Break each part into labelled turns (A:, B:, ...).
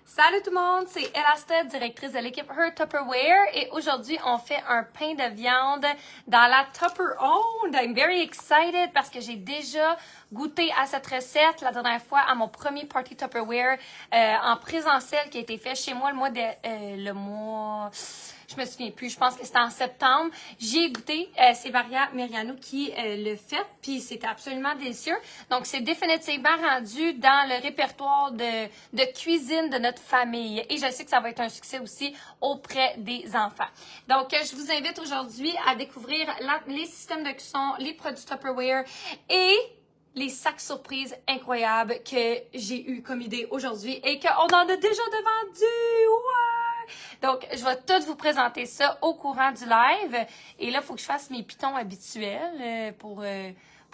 A: Salut tout le monde, c'est Elasta, directrice de l'équipe Her Tupperware et aujourd'hui on fait un pain de viande dans la Tupper Owned. I'm very excited parce que j'ai déjà goûté à cette recette la dernière fois à mon premier party Tupperware en présentiel qui a été fait chez moi le mois je me souviens plus, je pense que c'était en septembre. J'y ai goûté, c'est Maria Miriano qui le fait, puis c'était absolument délicieux. Donc, c'est définitivement rendu dans le répertoire de cuisine de notre famille. Et je sais que ça va être un succès aussi auprès des enfants. Donc, je vous invite aujourd'hui à découvrir les systèmes de cuisson, les produits Tupperware et les sacs surprises incroyables que j'ai eu comme idée aujourd'hui et qu'on en a déjà de vendus. Ouais! Donc, je vais tout vous présenter ça au courant du live. Et là, il faut que je fasse mes pitons habituels pour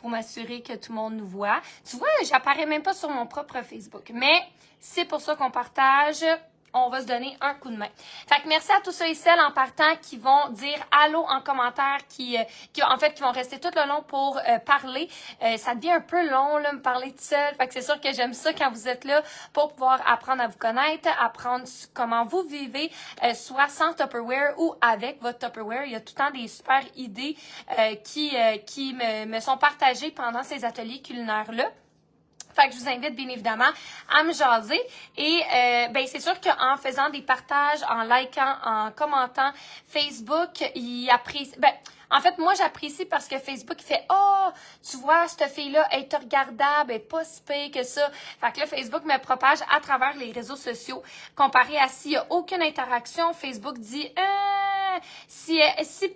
A: m'assurer que tout le monde nous voit. Tu vois, j'apparais même pas sur mon propre Facebook. Mais c'est pour ça qu'on partage. On va se donner un coup de main. Fait que merci à tous ceux et celles en partant qui vont dire allô en commentaire, qui vont rester tout le long pour parler. Ça devient un peu long, là, me parler tout seul. Fait que c'est sûr que j'aime ça quand vous êtes là pour pouvoir apprendre à vous connaître, apprendre comment vous vivez, soit sans Tupperware ou avec votre Tupperware. Il y a tout le temps des super idées qui me sont partagées pendant ces ateliers culinaires-là. Fait que je vous invite bien évidemment à me jaser et c'est sûr qu'en faisant des partages, en likant, en commentant, Facebook, il apprécie. En fait, moi, j'apprécie parce que Facebook fait « Oh, tu vois, cette fille-là, elle est regardable, elle est pas si pire que ça. » Fait que là, Facebook me propage à travers les réseaux sociaux. Comparé à s'il n'y a aucune interaction, Facebook dit si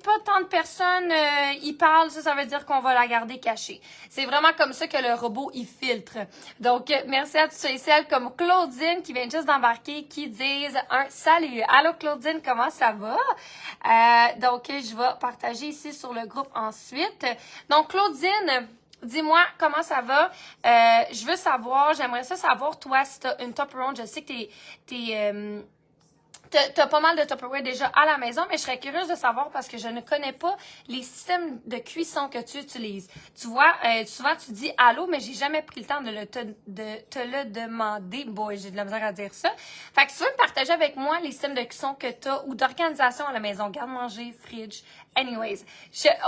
A: pas tant de personnes y parlent, ça veut dire qu'on va la garder cachée. » C'est vraiment comme ça que le robot, il filtre. Donc, merci à tous ceux et celles comme Claudine qui vient juste d'embarquer, qui disent un salut. Allô Claudine, comment ça va? Donc, je vais partager ici sur le groupe ensuite. Donc, Claudine, dis-moi comment ça va. Je veux savoir, j'aimerais ça savoir, toi, si tu as une Tupperware. Je sais que t'as pas mal de Tupperware déjà à la maison, mais je serais curieuse de savoir parce que je ne connais pas les systèmes de cuisson que tu utilises. Tu vois, souvent tu dis allô, mais j'ai jamais pris le temps de te le demander. Boy, j'ai de la misère à dire ça. Fait que si tu veux me partager avec moi les systèmes de cuisson que tu as ou d'organisation à la maison, garde-manger, fridge. Anyways,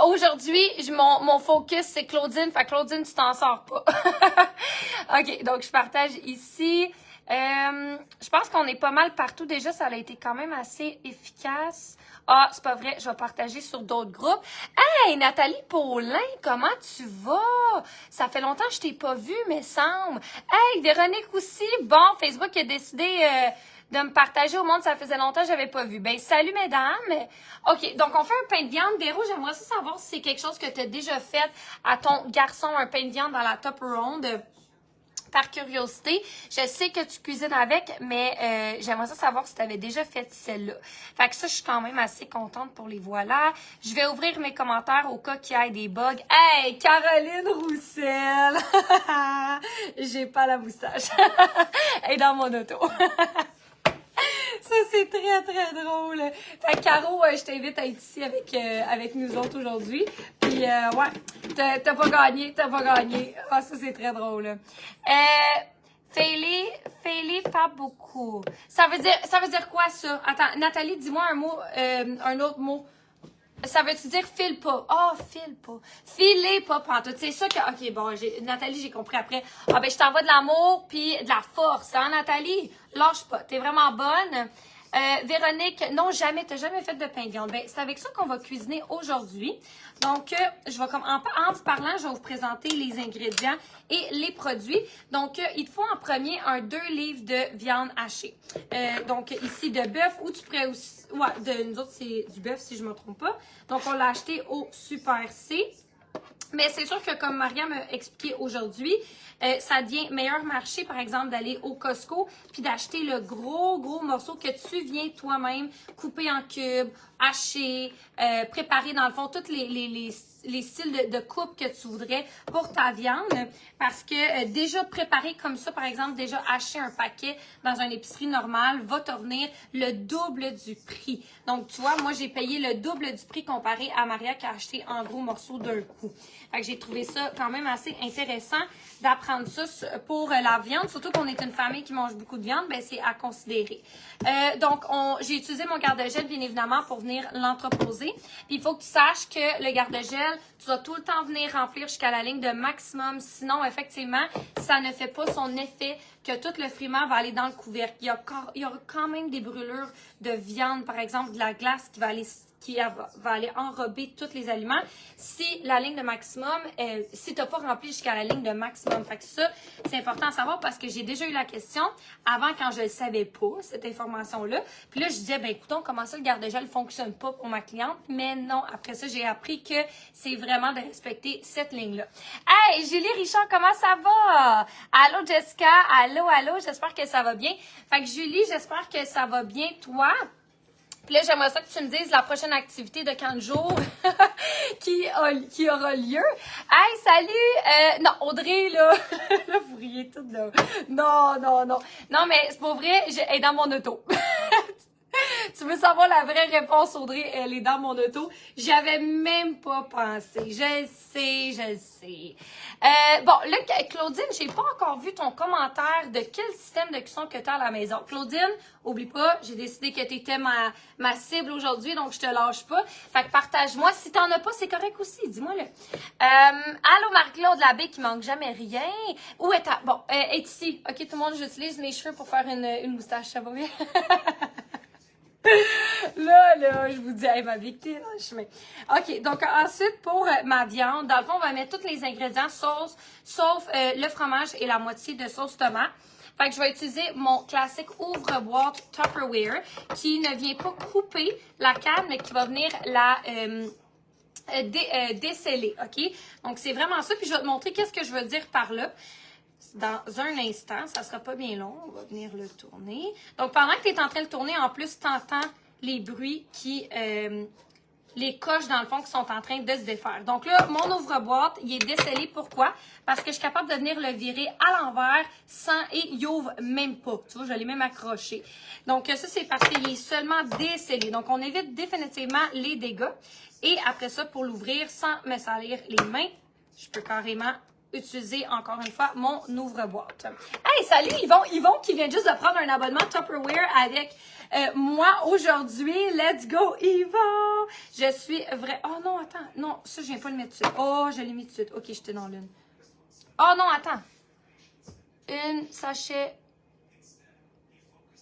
A: aujourd'hui, mon focus, c'est Claudine. Fait que Claudine, tu t'en sors pas. OK, donc je partage ici. Je pense qu'on est pas mal partout. Déjà, ça a été quand même assez efficace. Ah, c'est pas vrai, je vais partager sur d'autres groupes. Hey, Nathalie Paulin, comment tu vas? Ça fait longtemps que je t'ai pas vue, mais semble. Hey, Véronique aussi. Bon, Facebook a décidé de me partager au monde. Ça faisait longtemps que j'avais pas vu. Ben, salut, mesdames. OK, donc on fait un pain de viande. Véro, j'aimerais savoir si c'est quelque chose que tu as déjà fait à ton garçon, un pain de viande dans la Tupper Owned. Par curiosité, je sais que tu cuisines avec, mais j'aimerais savoir si tu avais déjà fait celle-là. Fait que ça, je suis quand même assez contente pour les voilà. Je vais ouvrir mes commentaires au cas qu'il y ait des bugs. Hey, Caroline Roussel! J'ai pas la moustache. Elle est dans mon auto. Ça, c'est très, très drôle. Fait que Caro, je t'invite à être ici avec nous autres aujourd'hui. Puis, ouais, t'as pas gagné. Ah, ça, c'est très drôle. Fais-les pas beaucoup. Ça veut dire quoi, ça? Attends, Nathalie, dis-moi un autre mot. Ça veut-tu dire file pas? Ah, oh, file pas. Filez pas pantoute. C'est ça que... OK, bon, Nathalie, j'ai compris après. Ah, ben, je t'envoie de l'amour puis de la force, hein, Nathalie? Lâche pas. T'es vraiment bonne. Véronique, non, jamais. T'as jamais fait de pain de viande. Ben, c'est avec ça qu'on va cuisiner aujourd'hui. Donc, je vais en vous parlant, je vais vous présenter les ingrédients et les produits. Donc, il te faut en premier 2 livres de viande hachée. Donc, ici, de bœuf ou tu pourrais aussi... Ouais, nous autres, c'est du bœuf, si je ne me trompe pas. Donc, on l'a acheté au Super C. Mais c'est sûr que, comme Maria m'a expliqué aujourd'hui, ça devient meilleur marché, par exemple, d'aller au Costco puis d'acheter le gros morceau que tu viens toi-même couper en cubes, hacher, préparer, dans le fond, toutes les les styles de coupe que tu voudrais pour ta viande. Parce que déjà préparé comme ça, par exemple, déjà acheter un paquet dans une épicerie normale va te revenir le double du prix. Donc, tu vois, moi, j'ai payé le double du prix comparé à Maria qui a acheté en gros morceaux d'un coup. Fait que j'ai trouvé ça quand même assez intéressant d'apprendre ça pour la viande. Surtout qu'on est une famille qui mange beaucoup de viande, ben c'est à considérer. Donc, j'ai utilisé mon garde-gel, bien évidemment, pour venir l'entreposer. Puis, il faut que tu saches que le garde-gel, tu dois tout le temps venir remplir jusqu'à la ligne de maximum. Sinon, effectivement, ça ne fait pas son effet que tout le friment va aller dans le couvercle. Il y aura quand même des brûlures de viande, par exemple, de la glace qui va aller enrober tous les aliments si la ligne de maximum, si tu n'as pas rempli jusqu'à la ligne de maximum. Fait que ça, c'est important à savoir parce que j'ai déjà eu la question avant quand je ne savais pas, cette information-là. Puis là, je disais, ben écoutons, comment ça le garde-gel ne fonctionne pas pour ma cliente? Mais non, après ça, j'ai appris que c'est vraiment de respecter cette ligne-là. Hey, Julie Richard, comment ça va? Allô, Jessica? Allô, j'espère que ça va bien. Fait que Julie, j'espère que ça va bien, toi. Puis là, j'aimerais ça que tu me dises la prochaine activité de 15 jours qui aura lieu. Hey, salut! Non, Audrey, là, là, vous riez toutes, là. Non. Non, mais c'est pas vrai, elle est dans mon auto. Tu veux savoir la vraie réponse, Audrey? Elle est dans mon auto. J'y avais même pas pensé. Je sais. Bon, là, Claudine, j'ai pas encore vu ton commentaire de quel système de cuisson que tu as à la maison. Claudine, oublie pas, j'ai décidé que tu étais ma cible aujourd'hui, donc je te lâche pas. Fait que partage-moi. Si t'en as pas, c'est correct aussi. Dis-moi-le. Allô, Marc-Claude Labbé qui manque jamais rien. Où est ta... Bon, elle est ici. OK, tout le monde, j'utilise mes cheveux pour faire une moustache. Ça va bien? Là, je vous dis, hey, ma victime dans le chemin. OK, donc ensuite, pour ma viande, dans le fond, on va mettre tous les ingrédients sauf le fromage et la moitié de sauce tomate. Fait que je vais utiliser mon classique ouvre-boîte Tupperware qui ne vient pas couper la canne, mais qui va venir la déceler, OK? Donc, c'est vraiment ça. Puis, je vais te montrer qu'est-ce que je veux dire par là. Dans un instant, ça sera pas bien long, on va venir le tourner. Donc, pendant que tu es en train de tourner, en plus, tu entends les bruits les coches, dans le fond, qui sont en train de se défaire. Donc là, mon ouvre-boîte, il est décellé. Pourquoi? Parce que je suis capable de venir le virer à l'envers et il ouvre même pas. Tu vois, je l'ai même accroché. Donc ça, c'est parce qu'il est seulement décellé. Donc, on évite définitivement les dégâts. Et après ça, pour l'ouvrir sans me salir les mains, je peux carrément utiliser encore une fois mon ouvre-boîte. Hey, salut Yvon qui vient juste de prendre un abonnement Tupperware avec moi aujourd'hui. Let's go Yvon! Je suis vrai. Oh non, attends. Non, ça, je viens pas le mettre dessus. Oh, je l'ai mis tout de suite. OK, j'étais dans l'une. Oh non, attends. Une sachet.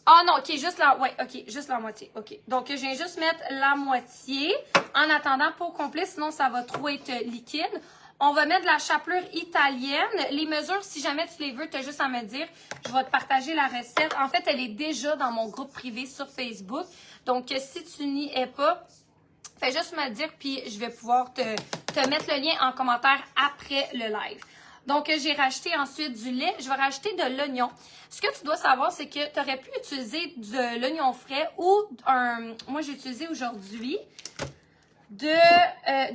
A: Ah non, OK, juste la, ouais, OK, juste la moitié, OK. Donc, je viens juste mettre la moitié en attendant pas au complet, sinon ça va trop être liquide. On va mettre de la chapelure italienne. Les mesures, si jamais tu les veux, tu as juste à me dire. Je vais te partager la recette. En fait, elle est déjà dans mon groupe privé sur Facebook. Donc, si tu n'y es pas, fais juste me dire, puis je vais pouvoir te mettre le lien en commentaire après le live. Donc, j'ai racheté ensuite du lait. Je vais rajouter de l'oignon. Ce que tu dois savoir, c'est que tu aurais pu utiliser de l'oignon frais ou moi, j'ai utilisé aujourd'hui de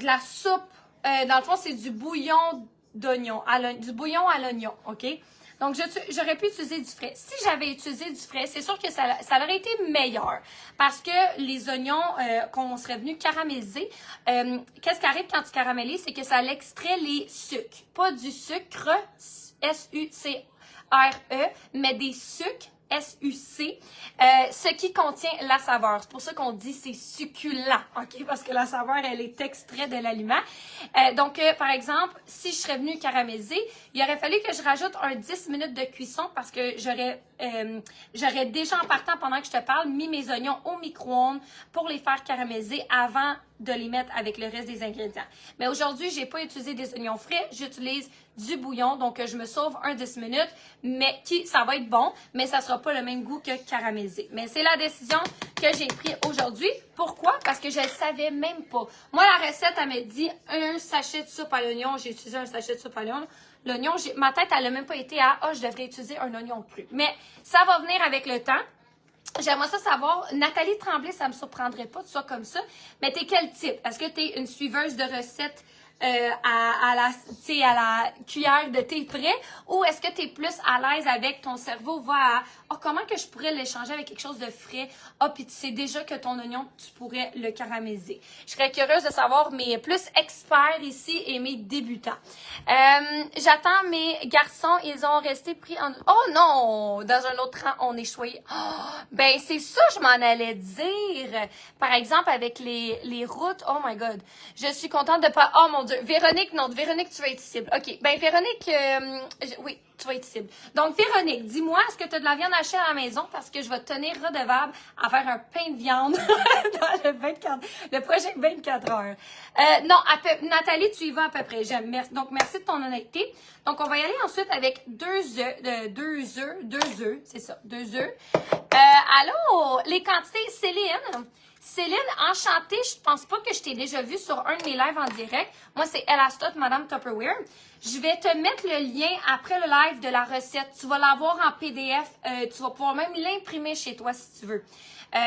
A: la soupe. Dans le fond, c'est du bouillon d'oignon, du bouillon à l'oignon, OK? Donc, j'aurais pu utiliser du frais. Si j'avais utilisé du frais, c'est sûr que ça aurait été meilleur. Parce que les oignons qu'on serait venu caraméliser, qu'est-ce qui arrive quand tu caramélises? C'est que ça l'extrait les sucres. Pas du sucre, S-U-C-R-E, mais des sucres. S-U-C, ce qui contient la saveur. C'est pour ça qu'on dit c'est succulent, OK? Parce que la saveur, elle est extraite de l'aliment. Donc, par exemple, si je serais venue caraméliser, il aurait fallu que je rajoute un 10 minutes de cuisson parce que j'aurais déjà en partant pendant que je te parle mis mes oignons au micro-ondes pour les faire caraméliser avant de les mettre avec le reste des ingrédients. Mais aujourd'hui, j'ai pas utilisé des oignons frais, j'utilise du bouillon, donc je me sauve un 10 minutes, mais ça va être bon, mais ça sera pas le même goût que caramélisé. Mais c'est la décision que j'ai prise aujourd'hui. Pourquoi? Parce que je le savais même pas. Moi, la recette, elle me dit un sachet de soupe à l'oignon, j'ai utilisé un sachet de soupe à l'oignon. L'oignon, ma tête, elle n'a même pas été à « Ah, je devrais utiliser un oignon cru ». Mais ça va venir avec le temps. J'aimerais ça savoir, Nathalie Tremblay, ça me surprendrait pas de ça comme ça, mais t'es quel type? Est-ce que t'es une suiveuse de recettes à la cuillère de thé prêt, ou est-ce que tu es plus à l'aise avec ton cerveau va à comment que je pourrais l'échanger avec quelque chose de frais, puis tu sais déjà que ton oignon, tu pourrais le caraméliser. Je serais curieuse de savoir mes plus experts ici et mes débutants. J'attends mes garçons, ils ont resté pris en... Oh non! Dans un autre rang, on est choyé. Oh, ben c'est ça je m'en allais dire. Par exemple, avec les routes, oh my god. Je suis contente de pas... Oh mon Dieu. Véronique, non. Véronique, tu vas être cible. OK. Ben Véronique, oui, tu vas être cible. Donc Véronique, dis-moi, est-ce que tu as de la viande hachée à la maison? Parce que je vais te tenir redevable à faire un pain de viande dans le projet 24 heures. Non, Nathalie, tu y vas à peu près. J'aime. Merci. Donc, merci de ton honnêteté. Donc, on va y aller ensuite avec deux œufs, c'est ça, 2 œufs. Allô, les quantités, Céline, enchantée, je pense pas que je t'ai déjà vu sur un de mes lives en direct. Moi, c'est Elastot, Madame Tupperware. Je vais te mettre le lien après le live de la recette. Tu vas l'avoir en PDF. Tu vas pouvoir même l'imprimer chez toi si tu veux.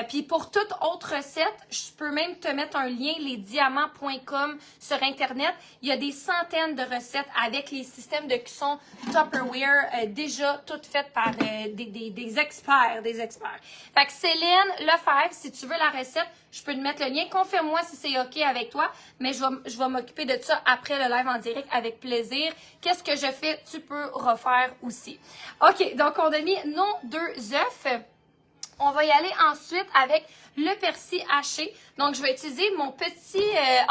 A: Puis pour toute autre recette, je peux même te mettre un lien, lesdiamants.com sur Internet. Il y a des centaines de recettes avec les systèmes de cuisson Tupperware déjà toutes faites par des experts, Fait que Céline Lefebvre, si tu veux la recette, je peux te mettre le lien. Confirme-moi si c'est OK avec toi, mais je vais m'occuper de ça après le live en direct avec plaisir. Qu'est-ce que je fais? Tu peux refaire aussi. OK, donc on a mis nos 2 œufs. On va y aller ensuite avec le persil haché. Donc, je vais utiliser mon petit...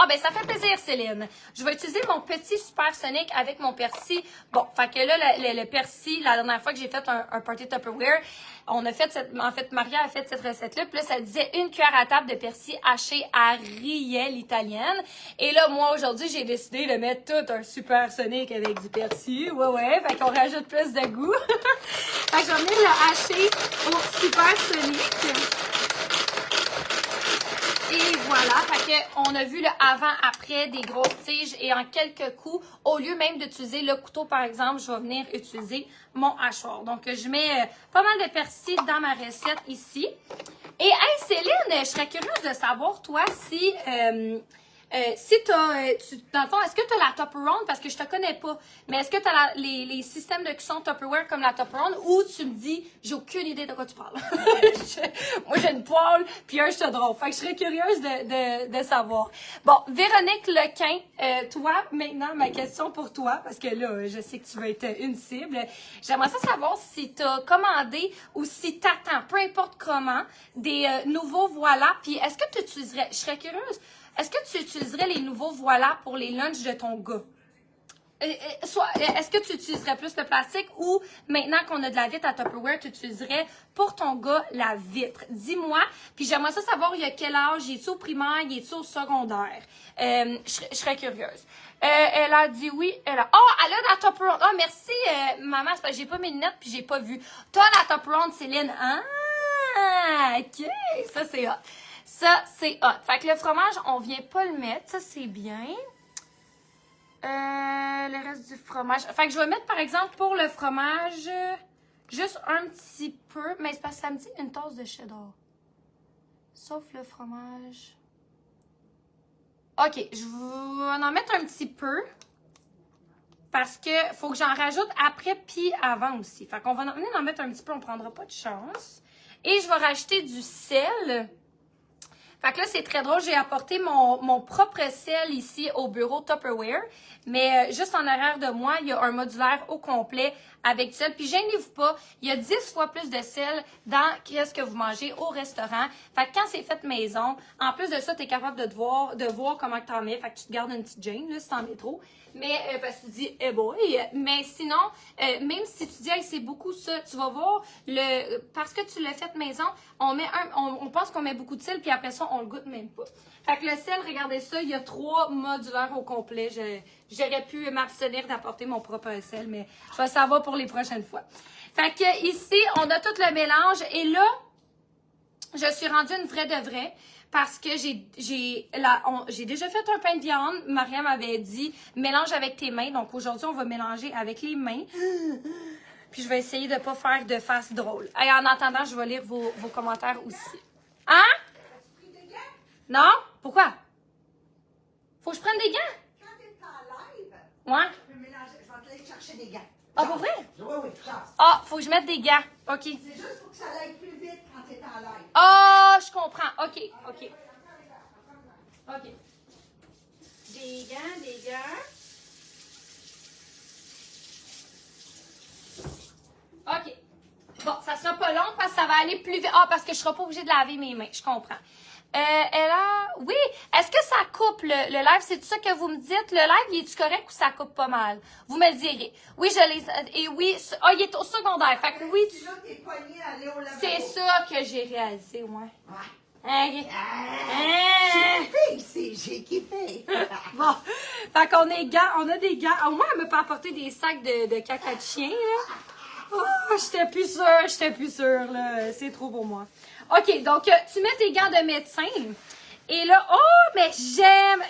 A: ben ça fait plaisir, Céline. Je vais utiliser mon petit supersonic avec mon persil. Bon, fait que là, le persil, la dernière fois que j'ai fait un party Tupperware, on a fait en fait, Maria a fait cette recette-là. Puis là, ça disait 1 cuillère à table de persil haché à Riel italienne. Et là, moi, aujourd'hui, j'ai décidé de mettre tout un supersonic avec du persil. Ouais. Fait qu'on rajoute plus de goût. Fait que je vais venir le hacher au supersonic. Et voilà, fait que on a vu le avant-après des grosses tiges et en quelques coups, au lieu même d'utiliser le couteau par exemple, je vais venir utiliser mon hachoir. Donc je mets pas mal de persil dans ma recette ici. Et hey Céline, je serais curieuse de savoir toi si dans le fond, est-ce que tu as la Tupperware? Parce que je te connais pas. Mais est-ce que tu as les systèmes de cuisson Tupperware comme la Tupperware ou tu me dis, j'ai aucune idée de quoi tu parles? Moi, j'ai une poêle puis un chaudron. Fait que je serais curieuse de savoir. Bon, Véronique Lequin, toi, maintenant, ma question pour toi, parce que là, je sais que tu vas être une cible. J'aimerais ça savoir si tu as commandé ou si tu attends, peu importe comment, des nouveaux voilas. Puis est-ce que tu utiliserais, je serais curieuse, est-ce que tu utiliserais les nouveaux voilas pour les lunchs de ton gars? Est-ce que tu utiliserais plus le plastique ou maintenant qu'on a de la vitre à Tupperware, tu utiliserais pour ton gars la vitre? Dis-moi. Puis j'aimerais ça savoir il y a quel âge, il est-tu au primaire, il est-tu au secondaire? Je serais curieuse. Elle a dit oui. Elle a la Tupperware. Oh, merci, maman. C'est parce que j'ai pas mes lunettes puis j'ai pas vu. Toi, la Tupperware, Céline. Ah, OK. Ça, c'est hot. Ça, c'est hot. Fait que le fromage, on vient pas le mettre. Ça, c'est bien. Le reste du fromage. Fait que je vais mettre, par exemple, pour le fromage, juste un petit peu. Mais c'est parce que ça me dit une tasse de cheddar. Sauf le fromage. OK, je vais en mettre un petit peu. Parce que faut que j'en rajoute après puis avant aussi. Fait qu'on va en mettre un petit peu, on prendra pas de chance. Et je vais rajouter du sel. Fait que là, c'est très drôle. J'ai apporté mon propre sel ici au bureau Tupperware. Mais juste en arrière de moi, il y a un modulaire au complet avec du sel. Puis gênez-vous pas, il y a 10 fois plus de sel dans qu'est-ce que vous mangez au restaurant. Fait que quand c'est fait maison, en plus de ça, tu es capable de voir comment tu en mets. Fait que tu te gardes une petite gêne là, si t'en mets trop. Mais parce que tu dis, eh boy. Mais sinon, même si tu dis, hey, c'est beaucoup ça, tu vas voir, parce que tu l'as fait maison, on pense qu'on met beaucoup de sel, puis après ça, on le goûte même pas. Fait que le sel, regardez ça, il y a 3 modulaires au complet. J'aurais pu m'abstenir d'apporter mon propre sel, mais je vais savoir pour les prochaines fois. Fait que ici, on a tout le mélange. Et là, je suis rendue une vraie de vraie. Parce que j'ai déjà fait un pain de viande. Maria m'avait dit, mélange avec tes mains. Donc aujourd'hui, on va mélanger avec les mains. Puis je vais essayer de ne pas faire de face drôle. Et en attendant, je vais lire vos commentaires aussi. Hein? Non? Pourquoi? Faut que je prenne des gants? Ouais?
B: Je vais mélanger. Je vais aller chercher des gants.
A: Ah, pour vrai?
B: Oui, oui, chance.
A: Ah, faut que je mette des gants. OK.
B: C'est juste pour que ça aille plus vite quand tu es en live.
A: Ah, je comprends. OK, OK. OK. Des gants, des gants. OK. Bon, ça sera pas long parce que ça va aller plus vite. Ah, parce que je serai pas obligée de laver mes mains. Je comprends. Elle a... Oui. Est-ce que ça coupe le live? C'est ça que vous me dites? Le live, il est-tu correct ou ça coupe pas mal? Vous me le direz. Oui, je l'ai... Et oui... Ah, il est au secondaire. Fait que oui...
B: Puis là, t'es pogné à aller au lavabo.
A: C'est ça que j'ai réalisé, ouais.
B: Ouais.
A: OK.
B: J'ai kiffé ici, j'ai kiffé.
A: Bon, fait qu'on est gants, on a des gants. Au moins, elle m'a pas apporté des sacs de caca de chien, là. Oh, j'étais plus sûre, là. C'est trop pour moi. OK, donc, tu mets tes gants de médecin. Et là, oh, mais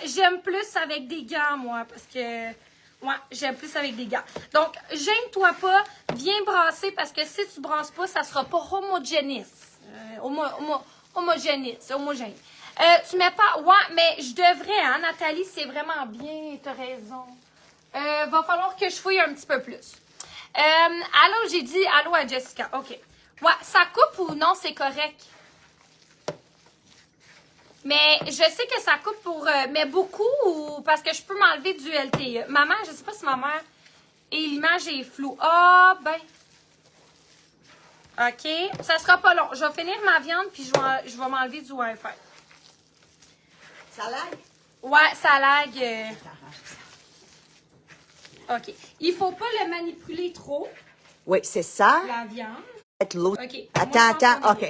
A: j'aime plus avec des gants, moi, parce que, ouais, j'aime plus avec des gants. Donc, gêne-toi pas, viens brasser, parce que si tu brasses pas, ça sera pas homogène. Homogène. Tu mets pas, ouais, mais je devrais, hein, Nathalie, c'est vraiment bien, t'as raison. Va falloir que je fouille un petit peu plus. Allô, j'ai dit allô à Jessica. OK. Ouais, ça coupe ou non, c'est correct. Mais je sais que ça coupe pour... mais beaucoup ou parce que je peux m'enlever du LTE. Maman, je sais pas si ma mère... Et l'image est floue. Ah, ben... OK. Ça sera pas long. Je vais finir ma viande puis je vais m'enlever du Wi-Fi.
B: Ça lag?
A: Ouais, ça lag. OK. Il faut pas le manipuler trop,
B: Oui, c'est ça.
A: la viande.
B: L'autre.
A: OK.
B: Attends, OK.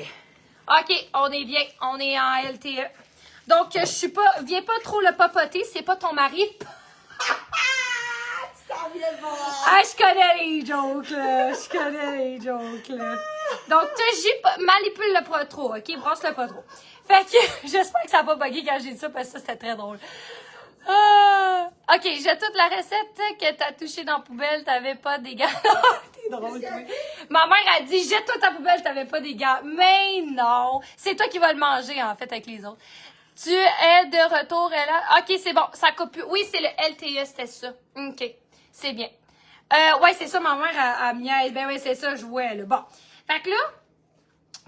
A: OK, on est bien. On est en LTE. Donc, je suis pas... Viens pas trop le papoter, c'est pas ton mari.
B: Tu t'en viens de voir.
A: Ah, je connais les jokes, là. Donc, manipule-le pas trop, OK? Brasse-le pas trop. Fait que, j'espère que ça va pas bugger quand j'ai dit ça, parce que ça, c'était très drôle. Ah, OK, j'ai toute la recette que t'as touchée dans la poubelle, t'avais pas des gants. T'es drôle, toi. Ma mère a dit, jette toute ta poubelle, t'avais pas des gants. Mais non, c'est toi qui vas le manger, en fait, avec les autres. Tu es de retour, là. OK, c'est bon, ça coupe plus. Oui, c'est le LTE, c'était ça. OK, c'est bien. Ouais, c'est ça, ma mère a mis. Ben oui, c'est ça, je vois, là. Bon. Fait que là,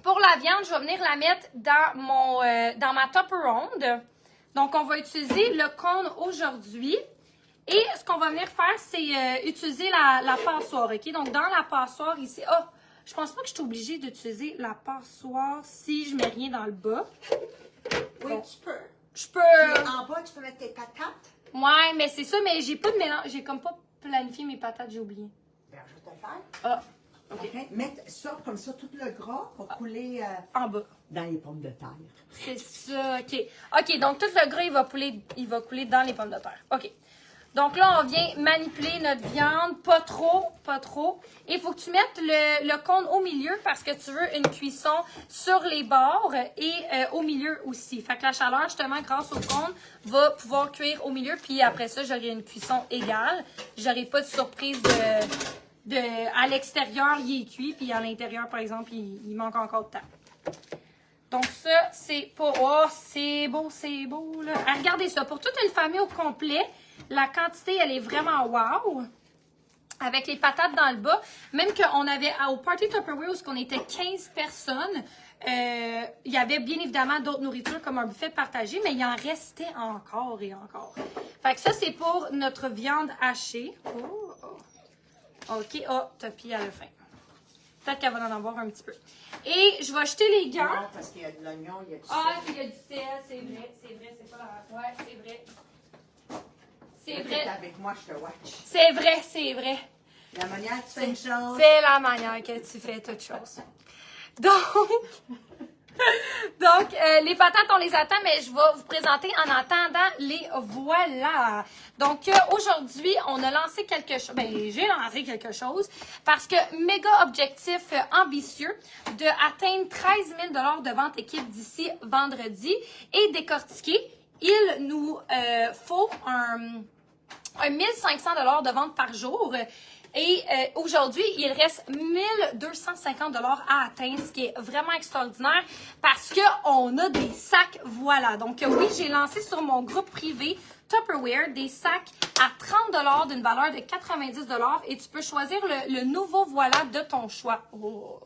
A: pour la viande, je vais venir la mettre dans ma Tupper ronde. Donc, on va utiliser le cône aujourd'hui. Et ce qu'on va venir faire, c'est utiliser la passoire, OK? Donc, dans la passoire ici... Ah, je pense pas que je suis obligée d'utiliser la passoire si je mets rien dans le bas.
B: Oui,
A: Bon.
B: tu peux.
A: Je peux...
B: En bas, tu peux mettre tes patates.
A: Ouais, mais c'est ça, mais j'ai pas de mélange. J'ai comme pas planifié mes patates, j'ai oublié.
B: Ben, je vais te le faire.
A: Ah,
B: OK. Mettre ça comme ça, tout le gras pour couler
A: en bas.
B: dans les pommes de terre.
A: C'est ça, OK. OK, donc tout le gras, il va couler dans les pommes de terre. OK. Donc là, on vient manipuler notre viande, pas trop. Et il faut que tu mettes le cône au milieu parce que tu veux une cuisson sur les bords et au milieu aussi. Fait que la chaleur, justement, grâce au cône, va pouvoir cuire au milieu. Puis après ça, j'aurai une cuisson égale. J'aurai pas de surprise à l'extérieur, il est cuit. Puis à l'intérieur, par exemple, il manque encore de temps. Donc ça, c'est pas... Oh, c'est beau, là. Ah, regardez ça. Pour toute une famille au complet, la quantité, elle est vraiment wow. Avec les patates dans le bas. Même qu'on avait, au Party Tupperware, où on était 15 personnes, il y avait bien évidemment d'autres nourritures comme un buffet partagé, mais il en restait encore et encore. Fait que ça, c'est pour notre viande hachée. Oh. OK. Oh, Topi à la fin. Peut-être qu'elle va en avoir un petit peu. Et je vais jeter les gants.
B: Non, parce qu'il y a de l'oignon, il y a du sel.
A: Ah, il y a du sel, c'est vrai, c'est pas la... Ouais, c'est vrai. C'est vrai.
B: Avec moi, je te watch.
A: C'est vrai.
B: La manière que tu fais une chose.
A: C'est la manière que tu fais toute chose. Donc, les patates, on les attend, mais je vais vous présenter en attendant les voilà. Donc, aujourd'hui, on a lancé quelque chose. Ben, j'ai lancé quelque chose parce que méga objectif ambitieux de atteindre 13 000 $ de vente équipe d'ici vendredi et décortiquer. Il nous faut un 1 500 $ de vente par jour. Et aujourd'hui, il reste 1250 $ à atteindre, ce qui est vraiment extraordinaire parce qu'on a des sacs, voilà. Donc oui, j'ai lancé sur mon groupe privé Tupperware des sacs à 30 $ d'une valeur de 90 $ et tu peux choisir le nouveau voilà de ton choix. Oh,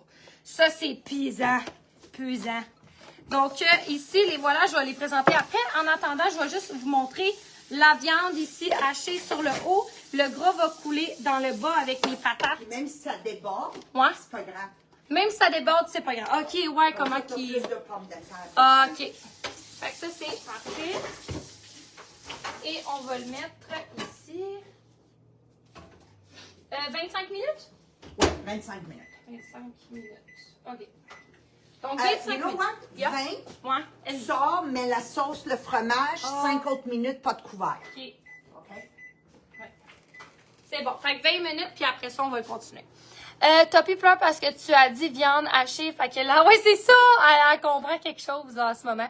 A: ça, c'est pesant. Pesant. Donc ici, les voilà, je vais les présenter après. En attendant, je vais juste vous montrer la viande ici hachée sur le haut. Le gras va couler dans le bas avec mes patates.
B: Et même si ça déborde,
A: Ouais.
B: c'est pas grave.
A: Même si ça déborde, c'est pas grave. OK, ouais, comment
B: qu'il
A: qui...
B: plus de pommes de terre.
A: Ah, OK. Fait que ça, c'est parfait. Et on va le mettre ici. 25 minutes?
B: Oui, 25 minutes.
A: 25 minutes. OK. Donc, 25
B: you know
A: minutes.
B: what?
A: Yeah.
B: 20,
A: Ouais.
B: sors, mets la sauce, le fromage,
A: Oh.
B: 5 autres minutes, pas de couvert.
A: OK.
B: OK?
A: Ouais. C'est bon. Fait que 20 minutes, puis après ça, on va le continuer. Toppy pleure parce que tu as dit viande hachée. Fait que là, ouais, c'est ça. Elle comprend quelque chose là, en ce moment.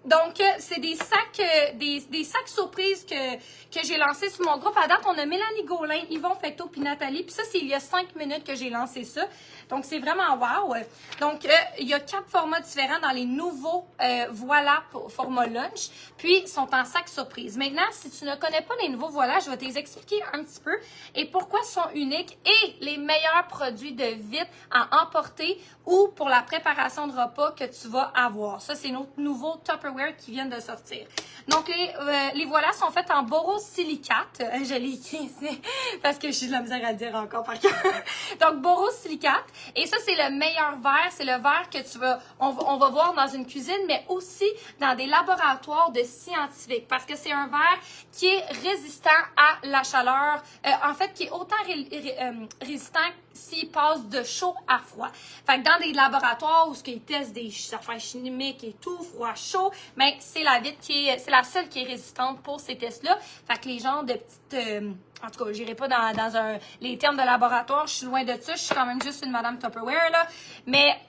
A: Donc, c'est des sacs, des sacs surprises que j'ai lancés sur mon groupe. À date, on a Mélanie Gaulin, Yvon Fecteau puis Nathalie. Puis ça, c'est il y a 5 minutes que j'ai lancé ça. Donc, c'est vraiment wow. Donc, il y a 4 formats différents dans les nouveaux voilà pour format lunch. Puis, ils sont en sac surprise. Maintenant, si tu ne connais pas les nouveaux voilà, je vais t'expliquer un petit peu et pourquoi ils sont uniques et les meilleurs produits de vite à emporter ou pour la préparation de repas que tu vas avoir. Ça, c'est notre nouveau Tupperware qui viennent de sortir. Donc, les voilà sont faits en borosilicate. Je l'ai écrit ici parce que j'ai de la misère à le dire encore par cœur. Donc, borosilicate. Et ça, c'est le meilleur verre. C'est le verre que on va voir dans une cuisine, mais aussi dans des laboratoires de scientifiques. Parce que c'est un verre qui est résistant à la chaleur. En fait, qui est autant résistant s'il passe de chaud à froid. Fait que dans des laboratoires où ils testent des affaires chimiques et tout, froid, chaud, mais c'est la vitre c'est la seule qui est résistante pour ces tests-là. Fait que les genres de petites... en tout cas, j'irai pas dans les termes de laboratoire, je suis loin de ça, je suis quand même juste une Madame Tupperware, là. Mais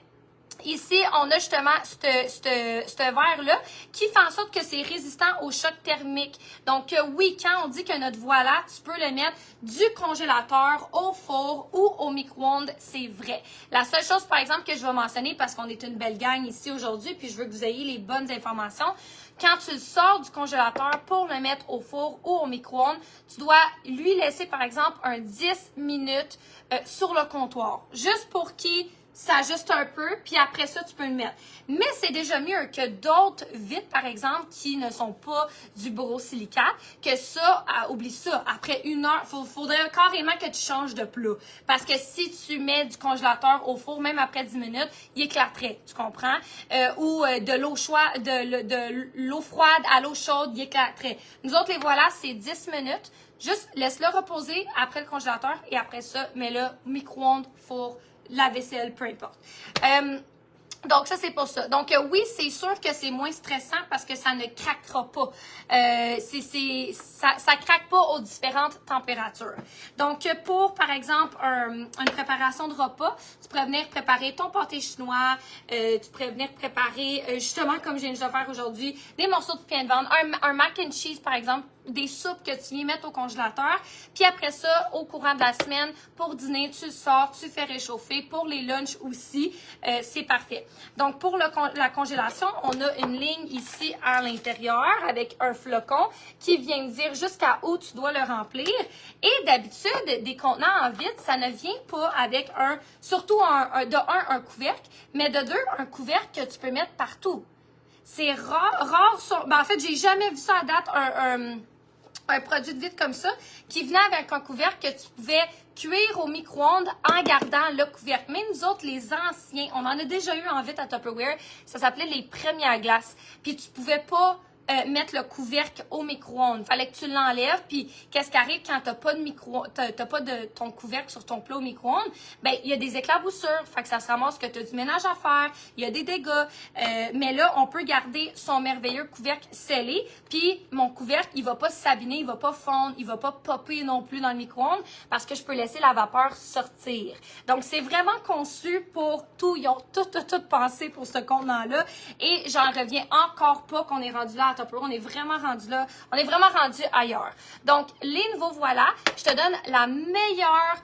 A: ici, on a justement ce verre-là qui fait en sorte que c'est résistant au choc thermique. Donc, oui, quand on dit que notre voilà, tu peux le mettre du congélateur au four ou au micro-ondes, c'est vrai. La seule chose, par exemple, que je vais mentionner, parce qu'on est une belle gang ici aujourd'hui, puis je veux que vous ayez les bonnes informations, quand tu le sors du congélateur pour le mettre au four ou au micro-ondes, tu dois lui laisser, par exemple, un 10 minutes sur le comptoir, juste pour qu'il s'ajuste un peu, puis après ça, tu peux le mettre. Mais c'est déjà mieux que d'autres vitres, par exemple, qui ne sont pas du borosilicate, que ça, oublie ça, après 1 heure, faudrait carrément que tu changes de plat. Parce que si tu mets du congélateur au four, même après 10 minutes, il éclaterait, tu comprends? Ou de l'eau froide à l'eau chaude, il éclaterait. Nous autres, les voilà, c'est 10 minutes. Juste, laisse-le reposer après le congélateur, et après ça, mets-le au micro-ondes, four, la vaisselle, peu importe. Donc, ça, c'est pour ça. Donc, oui, c'est sûr que c'est moins stressant parce que ça ne craquera pas. Ça craque pas aux différentes températures. Donc, pour, par exemple, une préparation de repas, tu pourrais venir préparer ton pâté chinois, tu pourrais venir préparer, justement, comme je viens de faire aujourd'hui, des morceaux de pain de viande, un mac and cheese, par exemple, des soupes que tu viens mettre au congélateur. Puis après ça, au courant de la semaine, pour dîner, tu le sors, tu fais réchauffer. Pour les lunchs aussi, c'est parfait. Donc, pour la congélation, on a une ligne ici à l'intérieur avec un flocon qui vient dire jusqu'à où tu dois le remplir. Et d'habitude, des contenants en vitre, ça ne vient pas avec surtout un couvercle, mais de 2, un couvercle que tu peux mettre partout. C'est rare en fait, j'ai jamais vu ça à date, un produit de vitre comme ça, qui venait avec un couvercle que tu pouvais cuire au micro-ondes en gardant le couvercle. Même nous autres, les anciens, on en a déjà eu en vitre à Tupperware, ça s'appelait les premières glaces. Puis tu pouvais pas mettre le couvercle au micro-ondes. Fallait que tu l'enlèves, puis qu'est-ce qui arrive quand t'as pas de ton couvercle sur ton plat au micro-ondes? Ben, il y a des éclaboussures, fait que ça se ramasse que tu as du ménage à faire, il y a des dégâts, mais là, on peut garder son merveilleux couvercle scellé, puis mon couvercle, il va pas s'abîmer, il va pas fondre, il va pas popper non plus dans le micro-ondes, parce que je peux laisser la vapeur sortir. Donc, c'est vraiment conçu pour tout, ils ont tout pensé pour ce contenant-là, et j'en reviens encore pas qu'on est rendu là voilà à Tupperware. On est vraiment rendu là. On est vraiment rendu ailleurs. Donc, les nouveaux voilà, je te donne la meilleure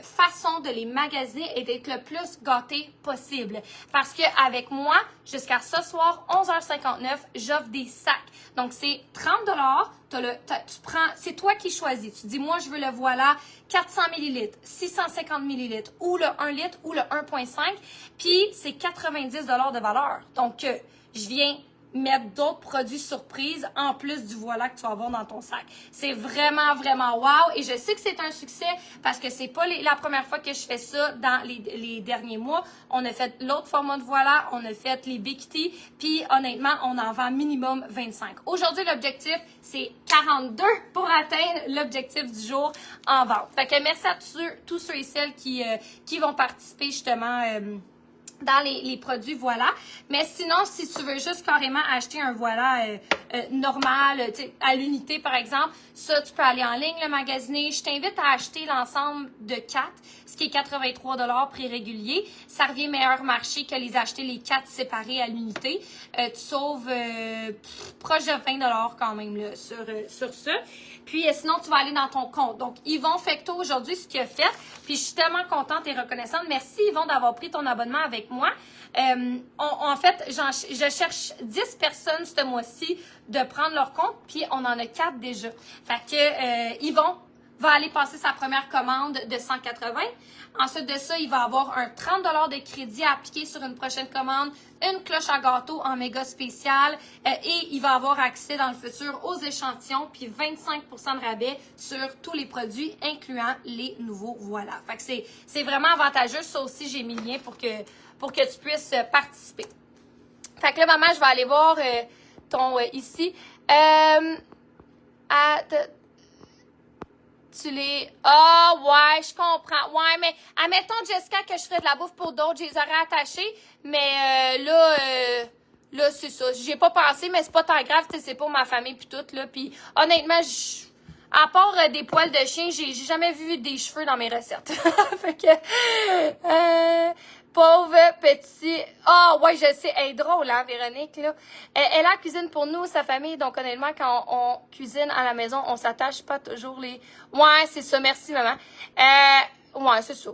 A: façon de les magasiner et d'être le plus gâté possible. Parce que avec moi, jusqu'à ce soir, 11h59, j'offre des sacs. Donc, c'est 30 $. Tu prends, c'est toi qui choisis. Tu dis, moi, je veux le voilà 400 ml, 650 ml, ou le 1 litre, ou le 1,5. Puis, c'est 90 $ de valeur. Donc, je viens mettre d'autres produits surprises en plus du voilà que tu vas avoir dans ton sac. C'est vraiment, vraiment wow! Et je sais que c'est un succès parce que c'est pas la première fois que je fais ça dans les derniers mois. On a fait l'autre format de voilà, on a fait les Big T, puis honnêtement, on en vend minimum 25. Aujourd'hui, l'objectif, c'est 42 pour atteindre l'objectif du jour en vente. Fait que merci à tous ceux et celles qui vont participer justement dans les produits voilà. Mais sinon, si tu veux juste carrément acheter un voilà normal, à l'unité par exemple, ça, tu peux aller en ligne le magasiner. Je t'invite à acheter l'ensemble de 4, ce qui est 83 $ prix régulier. Ça revient meilleur marché que les acheter les 4 séparés à l'unité. Tu sauves proche de 20 $ quand même là, sur ça. Puis sinon, tu vas aller dans ton compte. Donc, Yvon Fecto, aujourd'hui, ce qu'il a fait, puis je suis tellement contente et reconnaissante. Merci, Yvon, d'avoir pris ton abonnement avec moi. En fait, je cherche 10 personnes ce mois-ci de prendre leur compte, puis on en a 4 déjà. Fait que Yvon va aller passer sa première commande de 180. Ensuite de ça, il va avoir un 30 $ de crédit à appliquer sur une prochaine commande, une cloche à gâteau en méga spécial et il va avoir accès dans le futur aux échantillons puis 25 % de rabais sur tous les produits, incluant les nouveaux voilà. Fait que c'est vraiment avantageux. Ça aussi, j'ai mis le lien pour que tu puisses participer. Fait que là, maman, je vais aller voir ton ici. Tu les... Ah, ouais, je comprends. Ouais, mais admettons, Jessica, que je ferais de la bouffe pour d'autres, je les aurais attachés. Mais là, c'est ça. J'ai pas pensé, mais c'est pas tant grave, c'est pour ma famille puis tout, là. Puis honnêtement, à part des poils de chien, j'ai jamais vu des cheveux dans mes recettes. Fait que... pauvre petit... Ah, ouais, je sais. Elle est drôle, hein, Véronique, là. Elle a cuisine pour nous, sa famille. Donc, honnêtement, quand on cuisine à la maison, on s'attache pas toujours les... Ouais, c'est ça. Merci, maman. Ouais, c'est ça.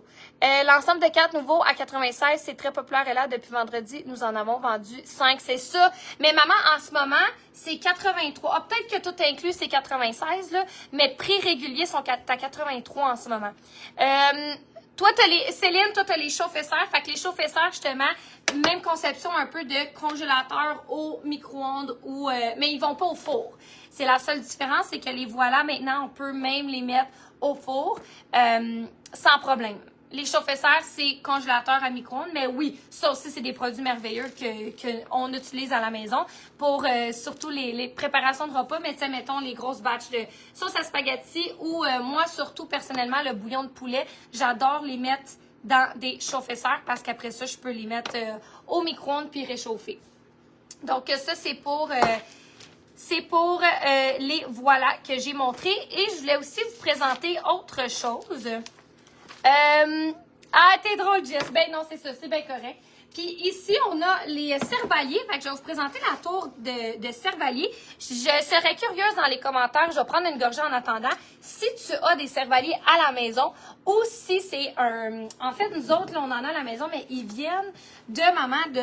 A: L'ensemble de 4 nouveaux à 96, c'est très populaire. Et là, depuis vendredi, nous en avons vendu 5. C'est ça. Mais maman, en ce moment, c'est 83. Ah, peut-être que tout inclus, c'est 96, là. Mais prix réguliers sont à 83 en ce moment. Toi, Céline, toi, t'as les chauffe-serres. Fait que les chauffe-serres, justement, même conception un peu de congélateur au micro-ondes ou, mais ils vont pas au four. C'est la seule différence, c'est que les voilà, maintenant, on peut même les mettre au four, sans problème. Les chauffe-serres, c'est congélateur à micro-ondes, mais oui, ça aussi, c'est des produits merveilleux qu'on utilise à la maison pour surtout les préparations de repas, mais tu sais, mettons les grosses batches de sauce à spaghetti ou moi, surtout, personnellement, le bouillon de poulet, j'adore les mettre dans des chauffe-serres parce qu'après ça, je peux les mettre au micro-ondes puis réchauffer. Donc, ça, c'est pour... les voilà que j'ai montrés. Et je voulais aussi vous présenter autre chose. Ah, t'es drôle, Jess. Ben non, c'est ça, c'est bien correct. Puis ici, on a les cervaliers. Fait que je vais vous présenter la tour de cervaliers. Je serais curieuse dans les commentaires. Je vais prendre une gorgée en attendant. Si tu as des cervaliers à la maison ou si c'est un... En fait, nous autres, là, on en a à la maison, mais ils viennent de maman, de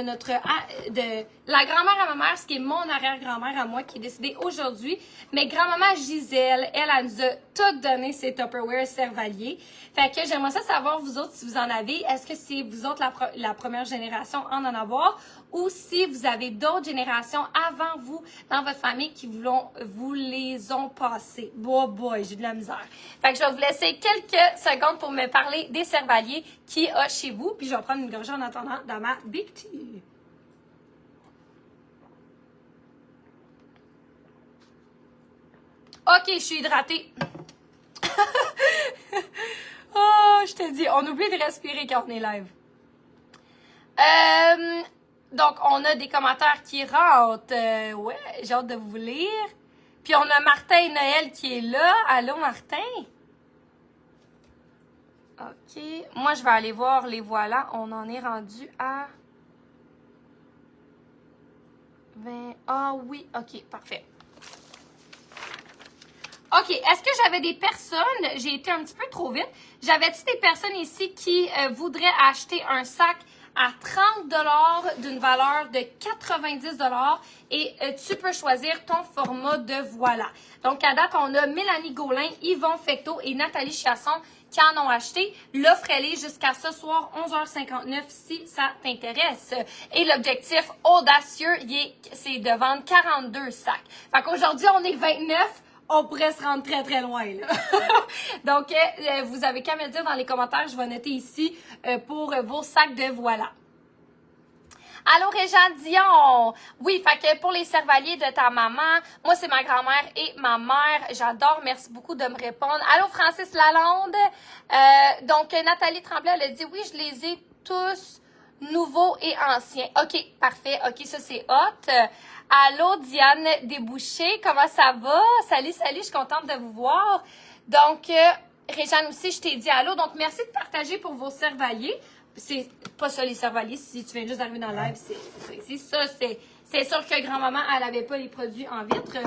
A: la grand-mère à ma mère, ce qui est mon arrière-grand-mère à moi, qui est décédée aujourd'hui. Mais grand-maman Gisèle, elle nous a tout donné ses Tupperware cervaliers. Fait que j'aimerais ça savoir, vous autres, si vous en avez. Est-ce que c'est vous autres la première génération à en avoir? Ou si vous avez d'autres générations avant vous, dans votre famille, qui vous les ont passés. Boy, j'ai de la misère. Fait que je vais vous laisser quelques secondes pour me parler des cervaliers qu'il y a chez vous. Puis je vais prendre une gorgée en attendant dans ma Big Tea. OK, je suis hydratée. Oh, je te dis, on oublie de respirer quand on est live. Donc, on a des commentaires qui rentrent. Ouais, j'ai hâte de vous lire. Puis, on a Martin et Noël qui est là. Allô, Martin? OK. Moi, je vais aller voir les voilà. On en est rendu à 20. Ah oui, ok, parfait. OK, est-ce que j'avais des personnes, j'ai été un petit peu trop vite, j'avais-tu des personnes ici qui voudraient acheter un sac à 30 d'une valeur de 90 et tu peux choisir ton format de voilà. Donc, à date, on a Mélanie Gaulin, Yvon Fecteau et Nathalie Chasson qui en ont acheté. L'offre, elle est jusqu'à ce soir, 11h59, si ça t'intéresse. Et l'objectif audacieux, c'est de vendre 42 sacs. Fait qu'aujourd'hui, on est 29. On pourrait se rendre très, très loin, là. Donc, vous avez qu'à me dire dans les commentaires, je vais noter ici pour vos sacs de voilà. Allô, Réjean Dion! Oui, fait que pour les cervaliers de ta maman, moi, c'est ma grand-mère et ma mère. J'adore, merci beaucoup de me répondre. Allô, Francis Lalonde! Donc, Nathalie Tremblay, elle a dit, oui, je les ai tous nouveaux et anciens. OK, parfait. OK, ça, c'est hot. Allô, Diane Desbouchers, comment ça va? Salut, salut, je suis contente de vous voir. Donc, Réjeanne aussi, je t'ai dit allô. Donc, merci de partager pour vos cervaliers. C'est pas ça les cervaliers, si tu viens juste d'arriver dans le live, c'est ça, c'est sûr que grand-maman, elle avait pas les produits en vitre.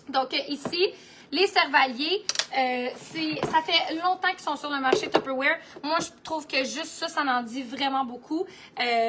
A: Donc ici, les cervaliers, ça fait longtemps qu'ils sont sur le marché Tupperware. Moi, je trouve que juste ça, ça en dit vraiment beaucoup.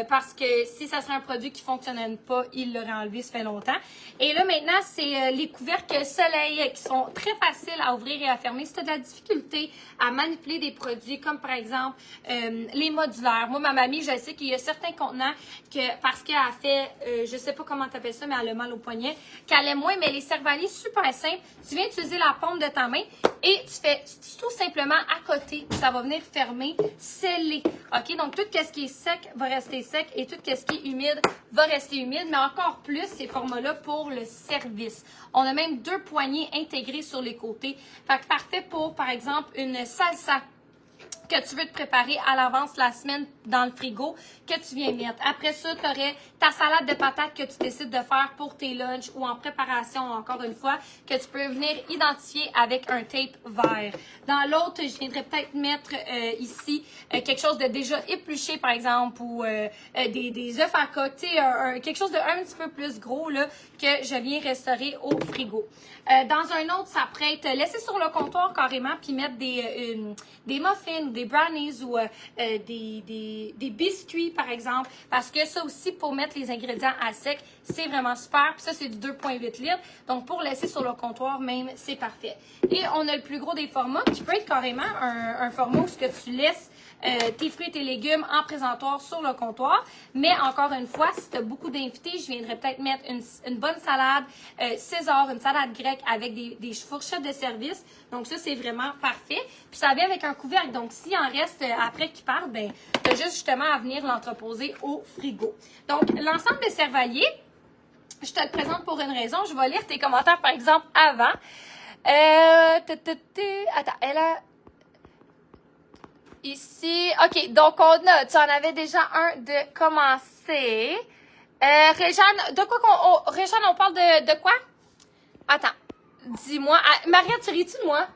A: Parce que si ça serait un produit qui ne fonctionnait pas, il l'aurait enlevé, ça fait longtemps. Et là, maintenant, c'est les couvercles soleil qui sont très faciles à ouvrir et à fermer. Si tu as de la difficulté à manipuler des produits, comme par exemple les modulaires. Moi, ma mamie, je sais qu'il y a certains contenants que, parce qu'elle a fait, je sais pas comment tu appelles ça, mais elle a mal au poignet, qu'elle aime moins, mais les cervaliers, super simple. Tu viens utiliser la paume de ta main et tu fais tout simplement à côté. Ça va venir fermer, sceller. OK? Donc, tout ce qui est sec va rester sec et tout ce qui est humide va rester humide. Mais encore plus, ces formats-là pour le service. On a même 2 poignées intégrées sur les côtés. Fait que parfait pour, par exemple, une salsa que tu veux te préparer à l'avance la semaine dans le frigo, que tu viens mettre. Après ça, tu aurais ta salade de patates que tu décides de faire pour tes lunchs ou en préparation, encore une fois, que tu peux venir identifier avec un tape vert. Dans l'autre, je viendrais peut-être mettre ici quelque chose de déjà épluché, par exemple, ou des œufs à coque, tu sais, quelque chose de un petit peu plus gros là, que je viens restaurer au frigo. Dans un autre, ça pourrait être laisser sur le comptoir carrément, puis mettre des muffins, des brownies ou des biscuits, par exemple, parce que ça aussi, pour mettre les ingrédients à sec, c'est vraiment super. Puis ça, c'est du 2,8 litres. Donc, pour laisser sur le comptoir même, c'est parfait. Et on a le plus gros des formats, qui peut être carrément un format où ce que tu laisses tes fruits et tes légumes en présentoir sur le comptoir. Mais encore une fois, si tu as beaucoup d'invités, je viendrais peut-être mettre une bonne salade César, une salade grecque avec des fourchettes de service. Donc ça, c'est vraiment parfait. Puis ça vient avec un couvercle. Donc s'il en reste après qu'ils partent, ben tu as juste justement à venir l'entreposer au frigo. Donc l'ensemble des cervaliers, je te le présente pour une raison. Je vais lire tes commentaires, par exemple, avant. Attends, elle a... Ici, OK, donc tu en avais déjà un de commencer. Réjeanne, de quoi Réjeanne, on parle de quoi? Attends, dis-moi. Maria, tu ris-tu de moi?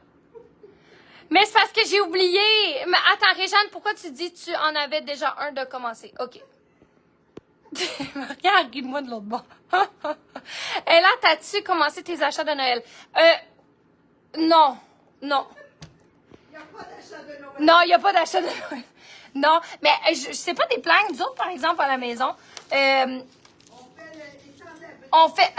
A: Mais c'est parce que j'ai oublié. Mais attends, Réjeanne, pourquoi tu dis que tu en avais déjà un de commencer? OK. Maria, ris de moi de l'autre bord. Et là, t'as-tu commencé tes achats de Noël? Non. Non, il n'y a pas d'achat de Noël. Non, mais c'est pas des planques. Nous autres, par exemple, à la maison,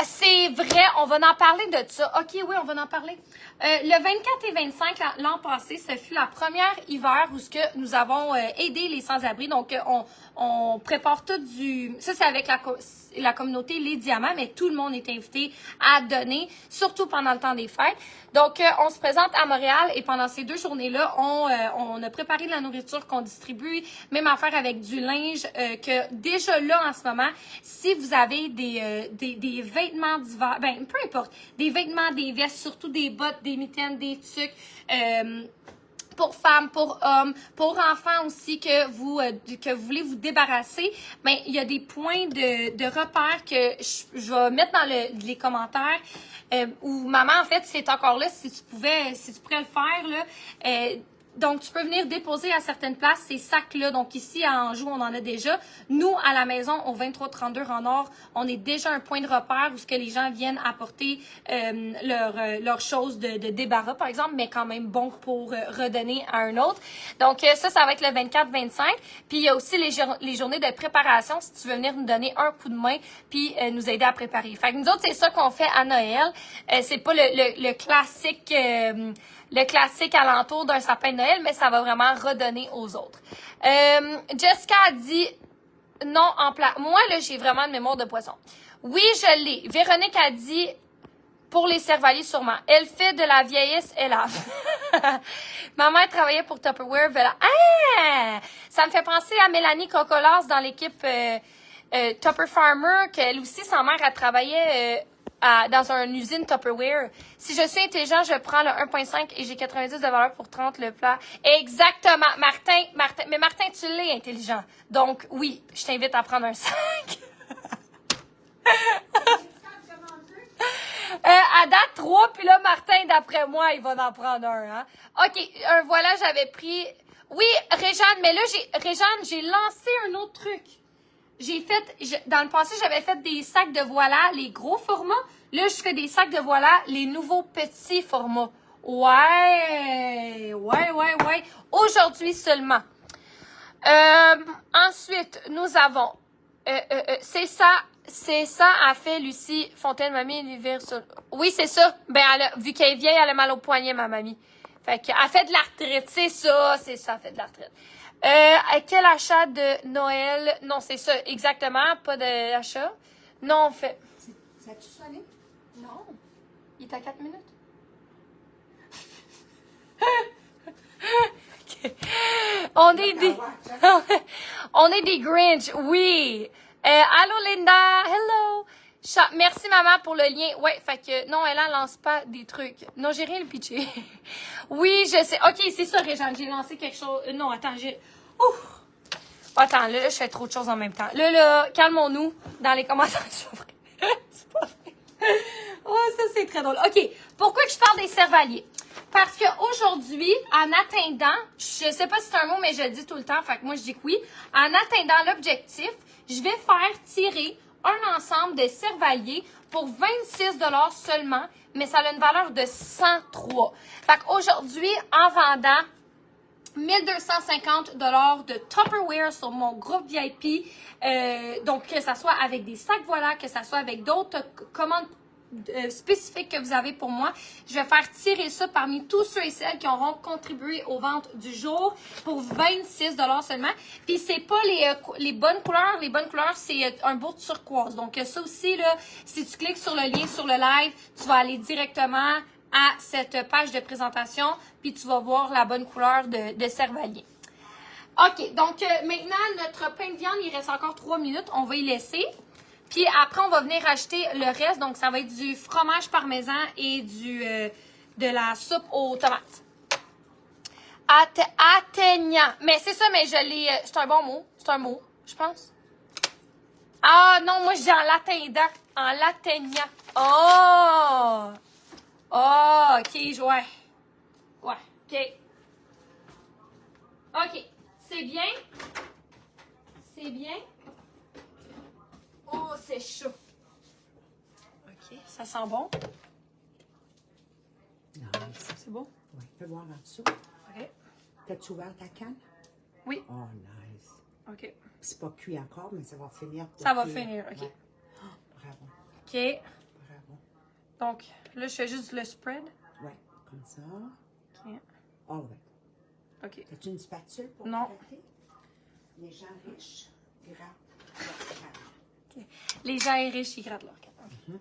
A: c'est vrai, on va en parler de ça. OK, oui, on va en parler. Le 24 et 25, l'an passé, ce fut la première hiver où nous avons aidé les sans-abri. Donc, on prépare tout ça, c'est avec la communauté Les Diamants, mais tout le monde est invité à donner, surtout pendant le temps des fêtes. Donc, on se présente à Montréal et pendant ces 2 journées-là, on a préparé de la nourriture qu'on distribue, même affaire avec du linge, que déjà là, en ce moment, si vous avez des vêtements d'hiver, ben, peu importe, des vêtements, des vestes, surtout des bottes, des mitaines, des tucs, pour femmes, pour hommes, pour enfants aussi que vous voulez vous débarrasser, ben il y a des points de repère que je vais mettre dans les commentaires où maman en fait c'est encore là si tu pourrais le faire là. Donc, tu peux venir déposer à certaines places ces sacs-là. Donc, ici, à Anjou, on en a déjà. Nous, à la maison, au 2332 en Nord, on est déjà un point de repère où ce que les gens viennent apporter leurs choses de débarras, par exemple, mais quand même bon pour redonner à un autre. Donc, ça va être le 24-25. Puis, il y a aussi les journées de préparation, si tu veux venir nous donner un coup de main, puis nous aider à préparer. Fait que nous autres, c'est ça qu'on fait à Noël. C'est pas le classique... le classique alentour d'un sapin de Noël, mais ça va vraiment redonner aux autres. Jessica a dit non en plat. Moi, là, j'ai vraiment une mémoire de poisson. Oui, je l'ai. Véronique a dit pour les cervaliers sûrement. Elle fait de la vieillesse, elle a. Ma mère travaillait pour Tupperware. Ah! Ça me fait penser à Mélanie Cocolas dans l'équipe Tupper Farmer, qu'elle aussi, sa mère, a travaillé dans une usine Tupperware. Si je suis intelligent, je prends le 1.5 et j'ai 90 de valeur pour 30 le plat. Exactement. Martin. Mais Martin, tu l'es intelligent. Donc, oui, je t'invite à prendre un 5. À date 3, puis là, Martin, d'après moi, il va en prendre un. Hein? OK, voilà, j'avais pris... Oui, Réjeanne, mais là, j'ai lancé un autre truc. Dans le passé, j'avais fait des sacs de voilà, les gros formats. Là, je fais des sacs de voilà, les nouveaux petits formats. Ouais. Aujourd'hui seulement. Ensuite, nous avons... c'est ça a fait Lucie Fontaine, mamie, l'hiver sur... Oui, c'est ça. Ben, vu qu'elle est vieille, elle a mal au poignet, ma mamie. Fait qu'elle fait de la retraite. C'est ça, elle fait de la retraite. Quel achat de Noël? Non, c'est ça, exactement. Pas d'achat. Non, on fait...
B: Ça a-tu sonné?
A: Non. Il est à 4 minutes. Okay. On est des Grinch, oui. Allô Linda, hello. Merci maman pour le lien. Ouais, fait que non, elle en lance pas des trucs. Non, j'ai rien le pitché. Oui, je sais. OK, c'est ça, Réjeanne, j'ai lancé quelque chose. Non, attends, Ouf. Attends, là, je fais trop de choses en même temps. Là, calmons-nous dans les commentaires. C'est pas vrai. Oh, ça, c'est très drôle. OK, pourquoi que je parle des cervaliers? Parce qu'aujourd'hui, en atteignant, je sais pas si c'est un mot, mais je le dis tout le temps, fait que moi, je dis que oui. En atteignant l'objectif, je vais faire tirer un ensemble de cervaliers pour 26 $ seulement, mais ça a une valeur de 103. Fait qu'aujourd'hui, en vendant 1250 $ de Tupperware sur mon groupe VIP. Donc, que ça soit avec des sacs voilà, que ça soit avec d'autres commandes spécifiques que vous avez pour moi. Je vais faire tirer ça parmi tous ceux et celles qui auront contribué aux ventes du jour pour 26 $ seulement. Puis, c'est pas les bonnes couleurs. Les bonnes couleurs, c'est un beau turquoise. Donc, ça aussi, là, si tu cliques sur le lien sur le live, tu vas aller directement à cette page de présentation, puis tu vas voir la bonne couleur de cervalier. OK, donc maintenant, notre pain de viande, il reste encore 3 minutes. On va y laisser. Puis après, on va venir acheter le reste. Donc, ça va être du fromage parmesan et de la soupe aux tomates. Atteignant. Mais c'est ça, mais je l'ai... c'est un bon mot. C'est un mot, je pense. Ah non, moi, je dis en l'atteignant. En l'atteignant. Oh! Oh, OK, ouais. Ouais, OK. OK, c'est bien. C'est bien. Oh, c'est chaud. OK, ça sent bon.
B: Nice.
A: C'est bon?
B: Oui, fais voir en dessous.
A: OK.
B: T'as-tu ouvert ta canne?
A: Oui.
B: Oh, nice.
A: OK.
B: C'est pas cuit encore, mais ça va finir.
A: Ça va finir, OK.
B: Ouais. Oh, bravo.
A: OK.
B: Bravo.
A: Donc, là, je fais juste le spread.
B: Ouais, comme ça.
A: OK.
B: Oh, ouais.
A: OK.
B: As-tu une spatule pour
A: Non.
B: gratter? Les gens riches grattent leur canne.
A: OK. Les gens riches, ils grattent leur canne. OK. OK.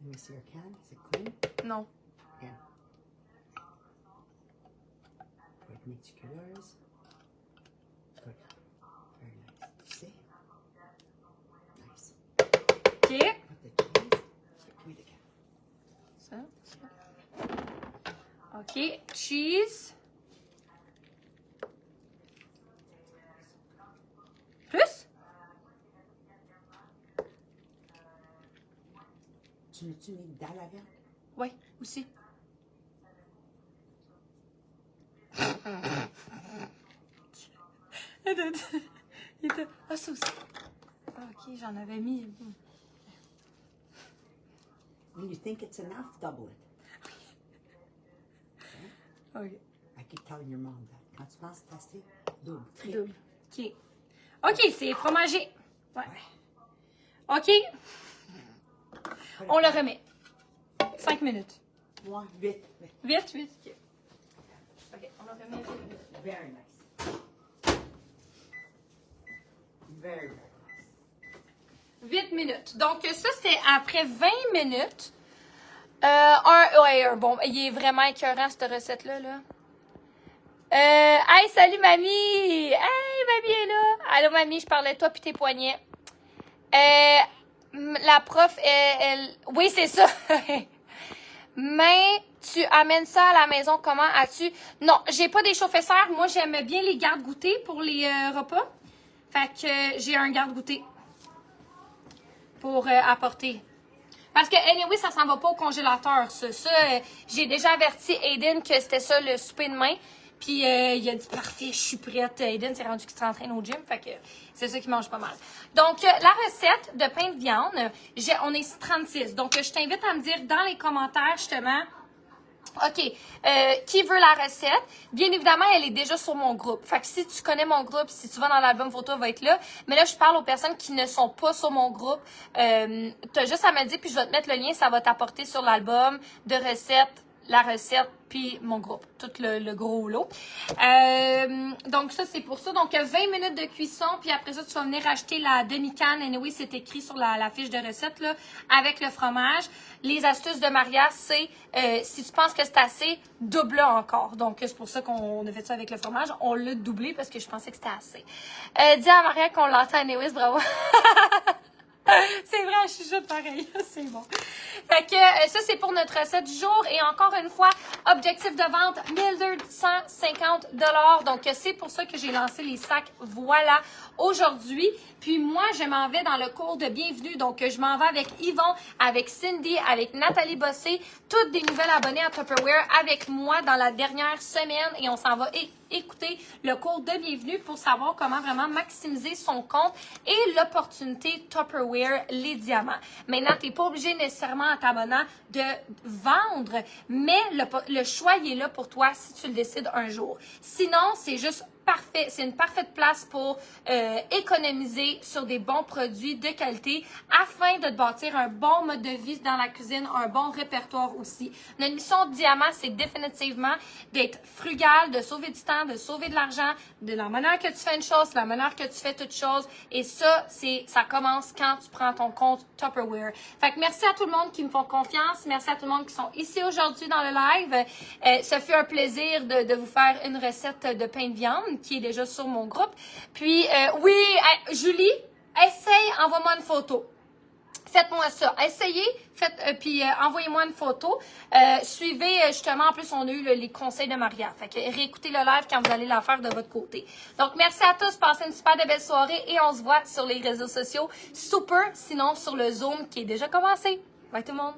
B: Let me see your can. Is it clean?
A: Non.
B: Yeah. Good meticuleuse. Good. Very nice. You see? Nice.
A: OK.
B: Put the cheese. Oui, the can.
A: Ça. OK. Cheese. Plus?
B: Tu l'as-tu mis dans la viande?
A: Oui, aussi. Ah, ça aussi. Ah, ok, j'en avais mis.
B: When you think it's enough, double it.
A: Ok.
B: I keep telling your mom that. Quand tu penses que c'est assez, double, triple.
A: Double. Ok. Ok, c'est fromagé. Ouais. Ok. On le remet. 5 minutes.
B: Ouais, vite.
A: Vite, vite. Ok. Ok, on le remet vite.
B: Very nice. Very, very nice.
A: 8 minutes. Donc, ça, c'est après 20 minutes. Bon, il est vraiment écœurant, cette recette-là, là. Hey, salut, mamie! Hey, mamie est là! Allô, mamie, je parlais de toi puis tes poignets. La prof, oui, c'est ça. Mais tu amènes ça à la maison, comment as-tu? Non, j'ai pas d'échauffeur. Moi, j'aime bien les garde-goûters pour les repas. Fait que j'ai un garde-goûter pour apporter. Parce que, anyway, ça s'en va pas au congélateur, ça. J'ai déjà averti Aiden que c'était ça le souper demain. Puis, il a dit, parfait, je suis prête. Aiden s'est rendu qu'il s'entraîne au gym. Fait que c'est ça qui mange pas mal. Donc, la recette de pain de viande, on est 36. Donc, je t'invite à me dire dans les commentaires, justement, OK, qui veut la recette? Bien évidemment, elle est déjà sur mon groupe. Fait que si tu connais mon groupe, si tu vas dans l'album photo, elle va être là. Mais là, je parle aux personnes qui ne sont pas sur mon groupe. T'as juste à me dire, puis je vais te mettre le lien, ça va t'apporter sur l'album de recettes, la recette, puis mon groupe. Tout le gros lot. Donc, ça, c'est pour ça. Donc, 20 minutes de cuisson, puis après ça, tu vas venir acheter la demi-canne. Anyway, c'est écrit sur la fiche de recette, là, avec le fromage. Les astuces de Maria, c'est, si tu penses que c'est assez, double-le encore. Donc, c'est pour ça qu'on a fait ça avec le fromage. On l'a doublé parce que je pensais que c'était assez. Dis à Maria qu'on l'entend, anyways, bravo. C'est vrai, je suis juste pareil. C'est bon. Fait que ça, c'est pour notre recette du jour. Et encore une fois, objectif de vente, 1250 $. Donc, c'est pour ça que j'ai lancé les sacs. Voilà, aujourd'hui. Puis moi, je m'en vais dans le cours de bienvenue. Donc, je m'en vais avec Yvon, avec Cindy, avec Nathalie Bossé, toutes des nouvelles abonnées à Tupperware avec moi dans la dernière semaine. Et on s'en va écouter le cours de bienvenue pour savoir comment vraiment maximiser son compte et l'opportunité Tupperware, les diamants. Maintenant, tu n'es pas obligé nécessairement en t'abonnant de vendre, mais le choix il est là pour toi si tu le décides un jour. Sinon, c'est juste parfait. C'est une parfaite place pour économiser sur des bons produits de qualité afin de te bâtir un bon mode de vie dans la cuisine, un bon répertoire aussi. Notre mission de diamant, c'est définitivement d'être frugal, de sauver du temps, de sauver de l'argent, de la manière que tu fais une chose, de la manière que tu fais toute chose. Et ça, ça commence quand tu prends ton compte Tupperware. Fait que merci à tout le monde qui me font confiance. Merci à tout le monde qui sont ici aujourd'hui dans le live. Ça fait un plaisir de vous faire une recette de pain de viande qui est déjà sur mon groupe. Puis, oui, Julie, essaye, envoie-moi une photo. Faites-moi ça. Essayez, puis envoyez-moi une photo. Suivez, justement, en plus, on a eu les conseils de Maria. Fait que réécoutez le live quand vous allez la faire de votre côté. Donc, merci à tous. Passez une super de belle soirée et on se voit sur les réseaux sociaux. Super, sinon sur le Zoom qui est déjà commencé. Bye tout le monde.